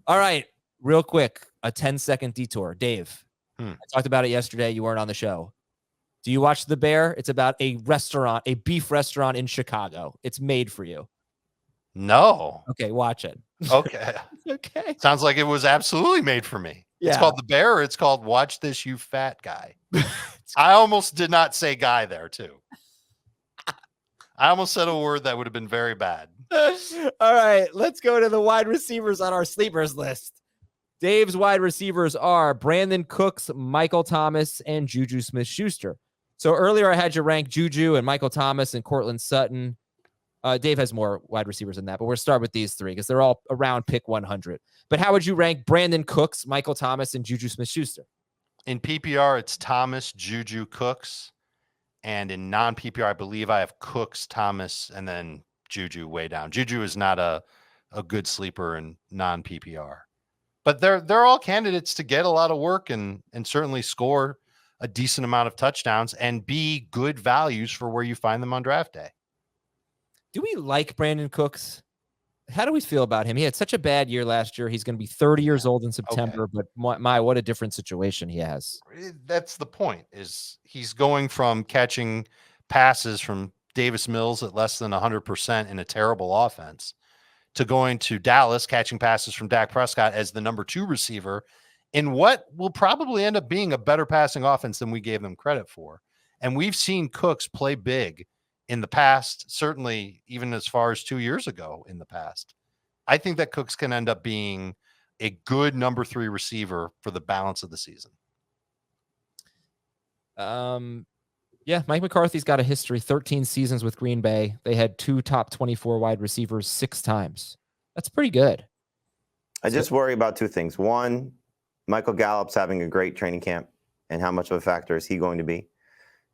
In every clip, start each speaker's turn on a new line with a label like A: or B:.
A: All right, real quick, a 10-second detour. Dave, I talked about it yesterday. You weren't on the show. Do you watch The Bear? It's about a restaurant, a beef restaurant in Chicago. It's made for you.
B: No.
A: Okay, watch it.
B: Okay.
A: Okay.
B: Sounds like it was absolutely made for me. It's called The Bear, or it's called Watch This, You Fat Guy. I almost did not say guy there, too. I almost said a word that would have been very bad.
A: All right, let's go to the wide receivers on our sleepers list. Dave's wide receivers are Brandon Cooks, Michael Thomas, and Juju Smith-Schuster. So earlier I had you rank Juju and Michael Thomas and Cortland Sutton. Dave has more wide receivers than that, but we'll start with these three because they're all around pick 100. But how would you rank Brandon Cooks, Michael Thomas, and Juju Smith-Schuster?
B: In PPR, it's Thomas, Juju, Cooks. And in non-PPR, I believe I have Cooks, Thomas, and then Juju way down. Juju is not a good sleeper in non-PPR. But they're all candidates to get a lot of work and certainly score a decent amount of touchdowns and be good values for where you find them on draft day.
A: Do we like Brandon Cooks? How do we feel about him? He had such a bad year last year. He's going to be 30 years old in September, but what a different situation he has.
B: That's the point, is he's going from catching passes from Davis Mills at less than 100% in a terrible offense to going to Dallas, catching passes from Dak Prescott as the number 2 receiver in what will probably end up being a better passing offense than we gave them credit for. And we've seen Cooks play big in the past, certainly even as far as 2 years ago in the past. I think that Cooks can end up being a good number 3 receiver for the balance of the season.
A: Yeah, Mike McCarthy's got a history, 13 seasons with Green Bay. They had 2 top 24 wide receivers 6 times. That's pretty good.
C: I just worry about 2 things. One, Michael Gallup's having a great training camp, and how much of a factor is he going to be?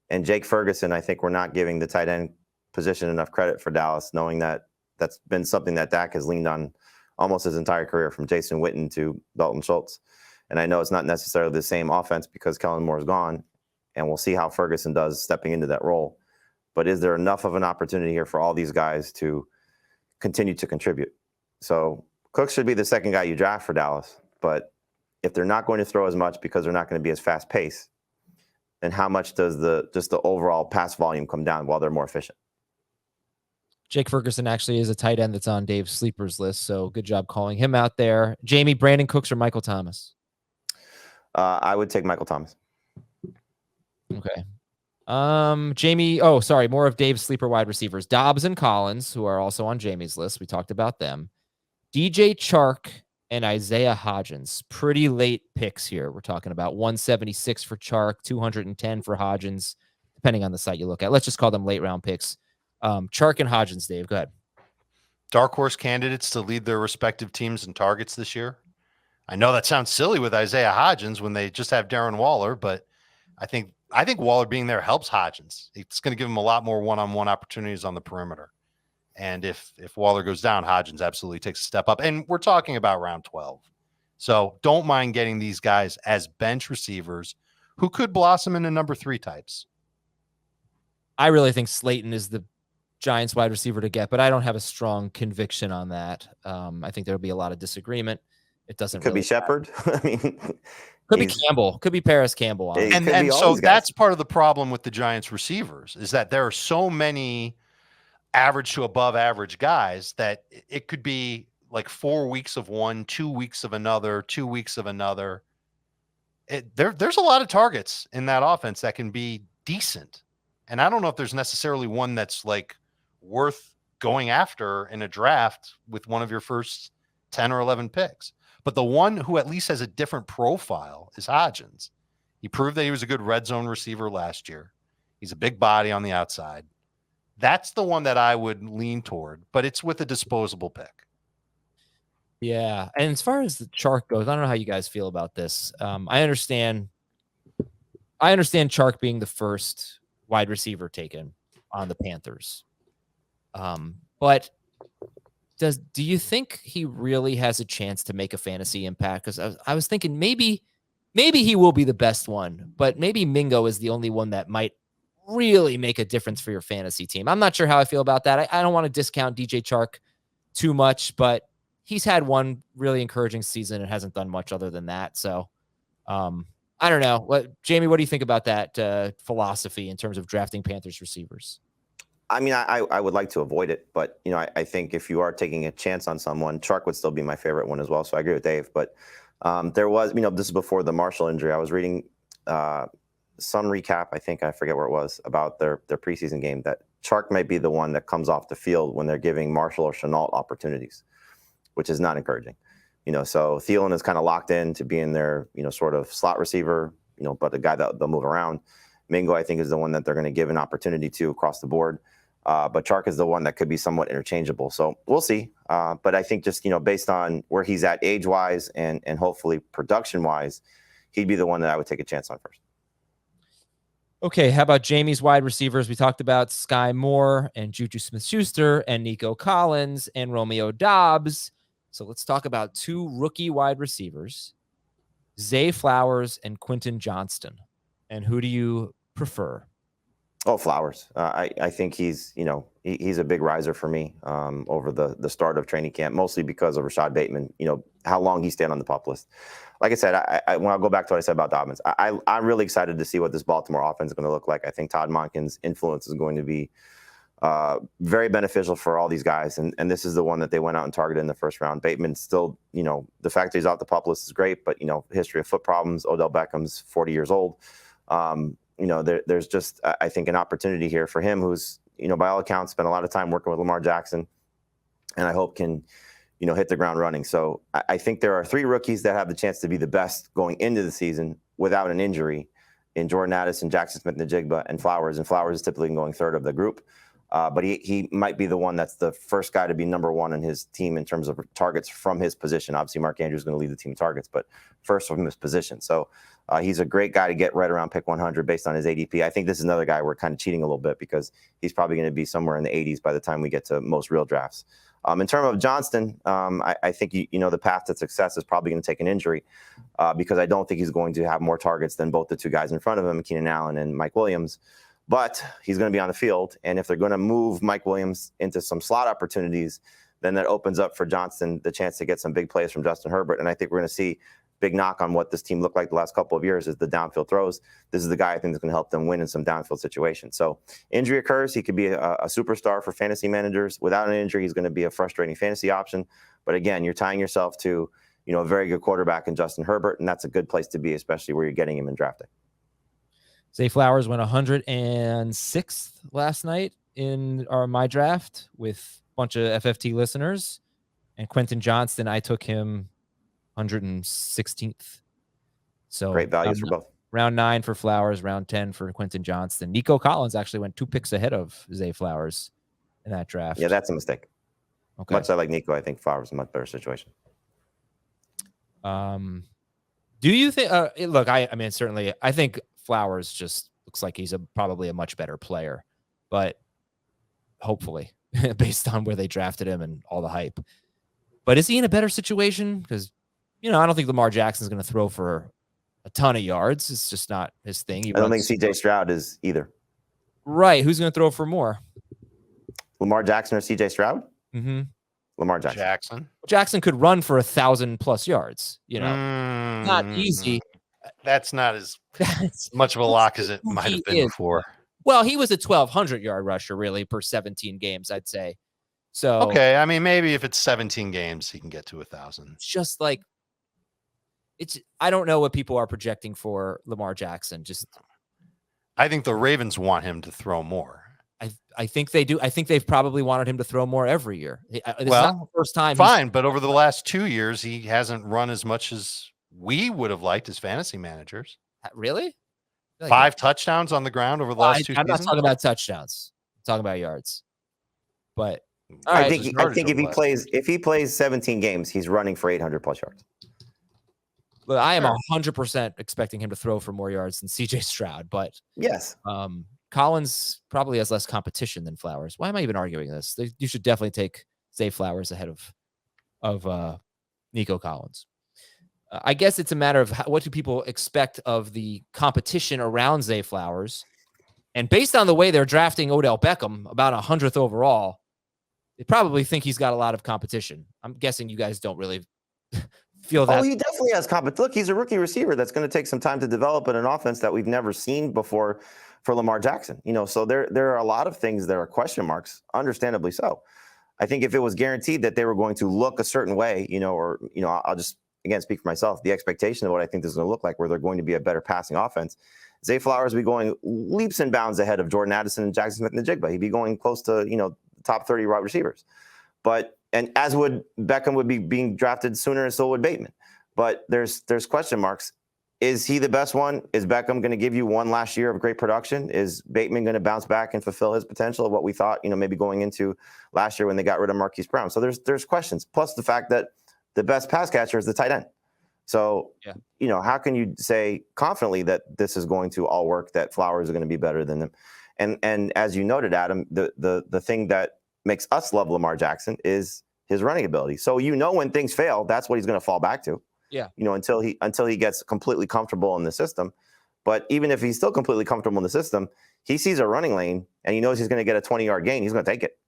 C: And Jake Ferguson, I think we're not giving the tight end position enough credit for Dallas, knowing that that's been something that Dak has leaned on almost his entire career, from Jason Witten to Dalton Schultz. And I know it's not necessarily the same offense because Kellen Moore's gone, and we'll see how Ferguson does stepping into that role. But is there enough of an opportunity here for all these guys to continue to contribute? So Cooks should be the second guy you draft for Dallas, but if they're not going to throw as much because they're not going to be as fast-paced, then how much does just the overall pass volume come down while they're more efficient?
A: Jake Ferguson actually is a tight end that's on Dave's sleepers list, so good job calling him out there. Jamie, Brandon Cooks or Michael Thomas?
C: I would take Michael Thomas.
A: Okay. Jamie, more of Dave's sleeper wide receivers. Dobbs and Collins, who are also on Jamie's list. We talked about them. DJ Chark and Isaiah Hodgins. Pretty late picks here. We're talking about 176 for Chark, 210 for Hodgins, depending on the site you look at. Let's just call them late round picks. Chark and Hodgins, Dave, go ahead.
B: Dark horse candidates to lead their respective teams in targets this year. I know that sounds silly with Isaiah Hodgins when they just have Darren Waller, but I think Waller being there helps Hodgins. It's going to give him a lot more one-on-one opportunities on the perimeter. And if Waller goes down, Hodgins absolutely takes a step up. And we're talking about round 12. So don't mind getting these guys as bench receivers who could blossom into number 3 types.
A: I really think Slayton is the Giants wide receiver to get, but I don't have a strong conviction on that. I think there'll be a lot of disagreement. It doesn't
C: could be Shepard. I mean,
A: could be Campbell, could be Paris Campbell.
B: And so that's part of the problem with the Giants receivers, is that there are so many average to above average guys that it could be like 4 weeks of one, 2 weeks of another, 2 weeks of another. There's a lot of targets in that offense that can be decent. And I don't know if there's necessarily one that's like worth going after in a draft with one of your first 10 or 11 picks. But the one who at least has a different profile is Hodgins. He proved that he was a good red zone receiver last year. He's a big body on the outside. That's the one that I would lean toward, but it's with a disposable pick.
A: Yeah. And as far as the Chark goes, I don't know how you guys feel about this. I understand Chark being the first wide receiver taken on the Panthers. But do you think he really has a chance to make a fantasy impact? Because I was thinking maybe he will be the best one, but maybe Mingo is the only one that might really make a difference for your fantasy team. I'm not sure how I feel about that. I don't want to discount DJ Chark too much, but he's had one really encouraging season and hasn't done much other than that. So I don't know. Jamie, what do you think about that philosophy in terms of drafting Panthers receivers?
C: I mean, I would like to avoid it, but I think if you are taking a chance on someone, Chark would still be my favorite one as well. So I agree with Dave. But there was, this is before the Marshall injury. I was reading some recap. I forget where it was about their preseason game that Chark might be the one that comes off the field when they're giving Marshall or Chenault opportunities, which is not encouraging. So Thielen is kind of locked in to being their, sort of slot receiver, but the guy that they'll move around. Mingo, I think, is the one that they're going to give an opportunity to across the board. But Chark is the one that could be somewhat interchangeable. So we'll see. But I think just, based on where he's at age-wise and hopefully production-wise, he'd be the one that I would take a chance on first.
A: Okay, how about Jamie's wide receivers? We talked about Sky Moore and Juju Smith-Schuster and Nico Collins and Romeo Doubs. So let's talk about two rookie wide receivers, Zay Flowers and Quentin Johnston. And who do you prefer?
C: Oh, Flowers. I think he's a big riser for me over the start of training camp, mostly because of Rashad Bateman, how long he stayed on the PUP list. Like I said, when I go back to what I said about Dobbins, I'm really excited to see what this Baltimore offense is going to look like. I think Todd Monken's influence is going to be very beneficial for all these guys. And this is the one that they went out and targeted in the first round. Bateman still, the fact that he's off the PUP list is great, but, history of foot problems. Odell Beckham's 40 years old. There's just, I think, an opportunity here for him who's, by all accounts, spent a lot of time working with Lamar Jackson, and I hope can, hit the ground running. So I think there are three rookies that have the chance to be the best going into the season without an injury in Jordan Addison, Jackson Smith-Njigba, and Flowers. And Flowers is typically going third of the group. But he might be the one that's the first guy to be number one in his team in terms of targets from his position. Obviously, Mark Andrews is going to lead the team in targets, but first from his position. So he's a great guy to get right around pick 100 based on his ADP. I think this is another guy we're kind of cheating a little bit because he's probably going to be somewhere in the 80s by the time we get to most real drafts. In terms of Johnston, I think the path to success is probably going to take an injury because I don't think he's going to have more targets than both the two guys in front of him, Keenan Allen and Mike Williams. But he's going to be on the field, and if they're going to move Mike Williams into some slot opportunities, then that opens up for Johnston the chance to get some big plays from Justin Herbert. And I think we're going to see big knock on what this team looked like the last couple of years is the downfield throws. This is the guy I think that's going to help them win in some downfield situations. So injury occurs. He could be a superstar for fantasy managers. Without an injury, he's going to be a frustrating fantasy option. But again, you're tying yourself to, a very good quarterback in Justin Herbert, and that's a good place to be, especially where you're getting him in draft day.
A: Zay Flowers went 106th last night in my draft with a bunch of FFT listeners. And Quentin Johnston, I took him 116th. So
C: great values for both.
A: Round 9 for Flowers, round 10 for Quentin Johnston. Nico Collins actually went 2 picks ahead of Zay Flowers in that draft.
C: Yeah, that's a mistake.
A: Okay.
C: Much as I like Nico, I think Flowers is a much better situation.
A: Do you think? Look, I mean, certainly, I think Flowers just looks like he's probably a much better player, but hopefully, based on where they drafted him and all the hype. But is he in a better situation? Because I don't think Lamar Jackson's going to throw for a ton of yards. It's just not his thing.
C: I don't think C.J. Stroud is either.
A: Right? Who's going to throw for more?
C: Lamar Jackson or C.J. Stroud?
A: Mm-hmm.
C: Lamar Jackson.
A: Jackson could run for 1,000+ yards. Not easy.
B: That's not as much of a lock as it might have been before.
A: Well, he was a 1,200-yard rusher, really, per 17 games, I'd say. So
B: okay, I mean, maybe if it's 17 games, he can get to 1,000.
A: It's just like I don't know what people are projecting for Lamar Jackson.
B: I think the Ravens want him to throw more.
A: I think they do. I think they've probably wanted him to throw more every year. This is
B: well,
A: not the first time.
B: Fine, but over the last 2 years, he hasn't run as much as we would have liked as fantasy managers.
A: Really?
B: 5 touchdowns on the ground over the last 2 seasons?
A: I'm not talking about touchdowns. I'm talking about yards. But
C: I think if he plays 17 games, he's running for 800+ yards.
A: Look, I am 100% expecting him to throw for more yards than C.J. Stroud, but
C: yes.
A: Collins probably has less competition than Flowers. Why am I even arguing this? You should definitely take Zay Flowers ahead of Nico Collins. I guess it's a matter of what do people expect of the competition around Zay Flowers. And based on the way they're drafting Odell Beckham, about 100th overall, they probably think he's got a lot of competition. I'm guessing you guys don't really feel that.
C: Oh, he definitely has competition. Look, he's a rookie receiver that's going to take some time to develop in an offense that we've never seen before for Lamar Jackson. So there are a lot of things that are question marks, understandably so. I think if it was guaranteed that they were going to look a certain way, I'll just, again, speak for myself, the expectation of what I think this is going to look like, where they're going to be a better passing offense. Zay Flowers would be going leaps and bounds ahead of Jordan Addison and Jackson Smith and the Jigba. He'd be going close to, top 30 wide receivers. And as would Beckham would be being drafted sooner, and so would Bateman. But there's question marks. Is he the best one? Is Beckham going to give you one last year of great production? Is Bateman going to bounce back and fulfill his potential of what we thought, maybe going into last year when they got rid of Marquise Brown? So there's questions. Plus the fact that the best pass catcher is the tight end. So, how can you say confidently that this is going to all work, that Flowers are going to be better than them? And as you noted, Adam, the thing that makes us love Lamar Jackson is his running ability. So, when things fail, that's what he's going to fall back to.
A: Yeah.
C: Until he gets completely comfortable in the system. But even if he's still completely comfortable in the system, he sees a running lane and he knows he's going to get a 20-yard gain. He's going to take it.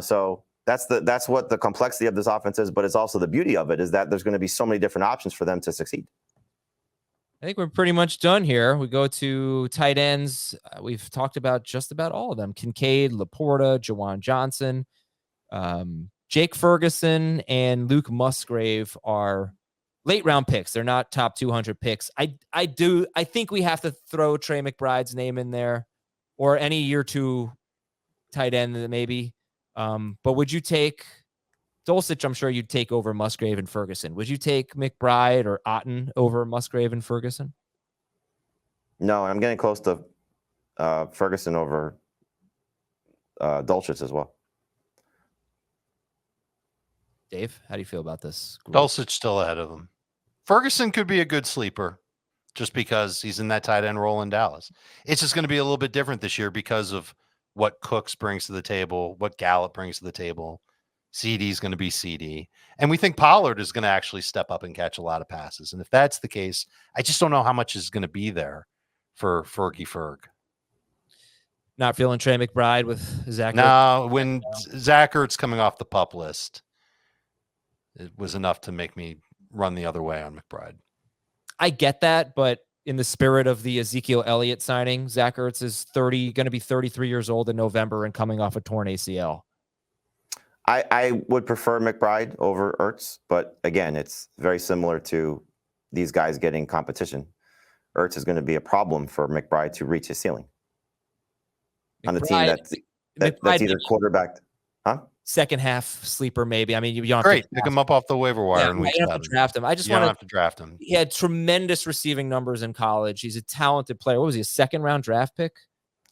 C: So that's what the complexity of this offense is. But it's also the beauty of it is that there's going to be so many different options for them to succeed.
A: I think we're pretty much done here. We go to tight ends. We've talked about just about all of them: Kincaid, Laporta, Jawan Johnson, Jake Ferguson, and Luke Musgrave are late round picks. They're not top 200 picks. I think we have to throw Trey McBride's name in there, or any year 2 tight end maybe. But would you take Dulcich? I'm sure you'd take over Musgrave and Ferguson. Would you take McBride or Otten over Musgrave and Ferguson?
C: No, I'm getting close to Ferguson over Dulcich as well.
A: Dave, how do you feel about this group?
B: Dulcich still ahead of him. Ferguson could be a good sleeper just because he's in that tight end role in Dallas. It's just going to be a little bit different this year because of what Cooks brings to the table, what Gallup brings to the table. CD is going to be CD. And we think Pollard is going to actually step up and catch a lot of passes. And if that's the case, I just don't know how much is going to be there for Ferg.
A: Not feeling Trey McBride with Zach?
B: No, when Zach Ertz coming off the PUP list, it was enough to make me run the other way on McBride.
A: I get that, but in the spirit of the Ezekiel Elliott signing, Zach Ertz is going to be 33 years old in November and coming off a torn ACL.
C: I would prefer McBride over Ertz, but again, it's very similar to these guys getting competition. Ertz is going to be a problem for McBride to reach his ceiling on the team that's either quarterbacked. Huh?
A: Second half sleeper, maybe. I mean, you don't
B: Great. Pick him up off the waiver wire in week 7.
A: Have to draft him. I just
B: want
A: to
B: have to draft him.
A: He had tremendous receiving numbers in college. He's a talented player. What was he, a second-round draft pick?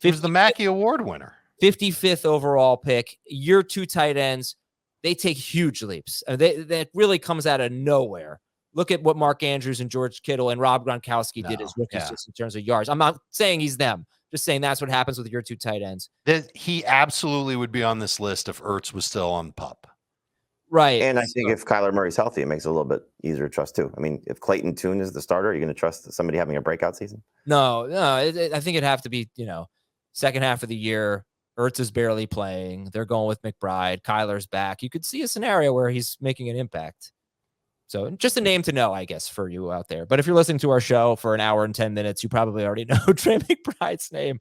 B: He was the Mackey Award winner.
A: 55th overall pick. Year 2 tight ends. They take huge leaps. That really comes out of nowhere. Look at what Mark Andrews and George Kittle and Rob Gronkowski did as rookies just in terms of yards. I'm not saying he's them. Just saying that's what happens with year 2 tight ends.
B: He absolutely would be on this list if Ertz was still on PUP.
A: Right.
C: And I think if Kyler Murray's healthy, it makes it a little bit easier to trust too. I mean, if Clayton Tune is the starter, are you going to trust somebody having a breakout season?
A: No. I think it'd have to be, second half of the year. Ertz is barely playing. They're going with McBride. Kyler's back. You could see a scenario where he's making an impact. So just a name to know, I guess, for you out there. But if you're listening to our show for an hour and 10 minutes, you probably already know Trey McBride's name.